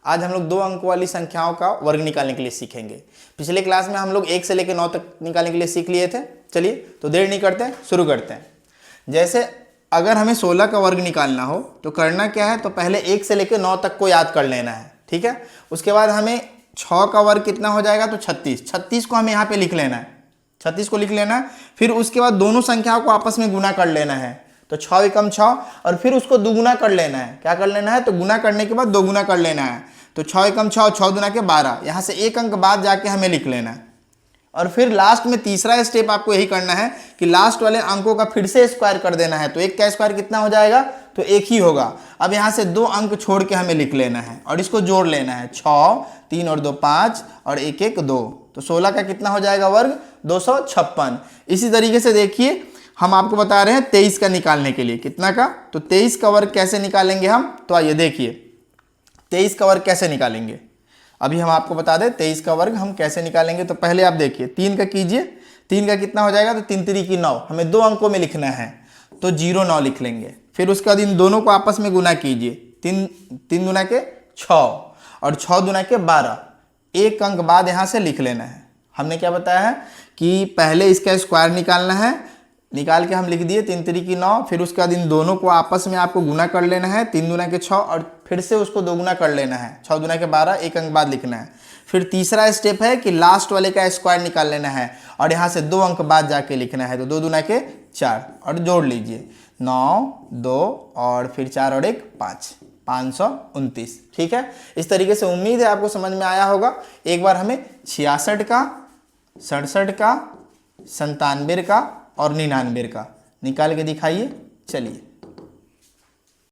आज हम लोग 2 अंक वाली संख्याओं का वर्ग निकालने के लिए सीखेंगे। पिछले क्लास में हम लोग 1 से लेकर 9 तक निकालने के लिए सीख लिए थे। चलिए तो देर नहीं करते हैं, शुरू करते हैं। जैसे अगर हमें 16 का वर्ग निकालना हो तो करना क्या है, तो पहले 1 से लेकर 9 तक को याद कर लेना है, ठीक है। उसके बाद हमें 6 का वर्ग कितना हो जाएगा, तो 36। 36 को हमें यहाँ पे लिख लेना है, 36 को लिख लेना है। फिर उसके बाद दोनों संख्याओं को आपस में गुना कर लेना है, तो 6 एकम 6, और फिर उसको दुगुना कर लेना है। क्या कर लेना है, तो गुना करने के बाद दोगुना कर लेना है, तो 6 एकम 6, 6 दूना के 12। यहाँ से एक अंक बाद जाके हमें लिख लेना है। और फिर लास्ट में तीसरा स्टेप आपको यही करना है कि लास्ट वाले अंकों का फिर से स्क्वायर कर देना है। तो 1 का स्क्वायर कितना हो जाएगा, तो 1 ही होगा। अब यहाँ से 2 अंक छोड़ के हमें लिख लेना है और इसको जोड़ लेना है। 6, 3 और 2 5 और 1 1 2, तो 16 का कितना हो जाएगा वर्ग, 256। इसी तरीके से देखिए हम आपको बता रहे हैं 23 का निकालने के लिए, कितना का, तो 23 का वर्ग कैसे निकालेंगे हम, तो आइए देखिए 23 का वर्ग कैसे निकालेंगे। अभी हम आपको बता दें 23 का वर्ग हम कैसे निकालेंगे। तो पहले आप देखिए 3 का कीजिए, 3 का कितना हो जाएगा, तो 3 3 की 9, हमें 2 अंकों में लिखना है, तो 0 9 लिख लेंगे। फिर उसके बाद इन दोनों को आपस में गुना कीजिए, 3 दूना के 6 और 6 दूना के 12, एक अंक बाद यहाँ से लिख लेना है। हमने क्या बताया है कि पहले इसका स्क्वायर निकालना है, निकाल के हम लिख दिए 3 3 की 9। फिर उसके बाद इन दोनों को आपस में आपको गुना कर लेना है, 3 दूना के 6 और फिर से उसको दोगुना कर लेना है, 6 दूना के 12, एक अंक बाद लिखना है। फिर तीसरा स्टेप है कि लास्ट वाले का स्क्वायर निकाल लेना है और यहाँ से 2 अंक बाद जाके लिखना है, तो 2 दूना के 4 और जोड़ लीजिए 9 2 और फिर 4 और 1 5, 529। ठीक है, इस तरीके से उम्मीद है आपको समझ में आया होगा। एक बार हमें 66 का, 67 का, 97 का और 99 का निकाल के दिखाइए। चलिए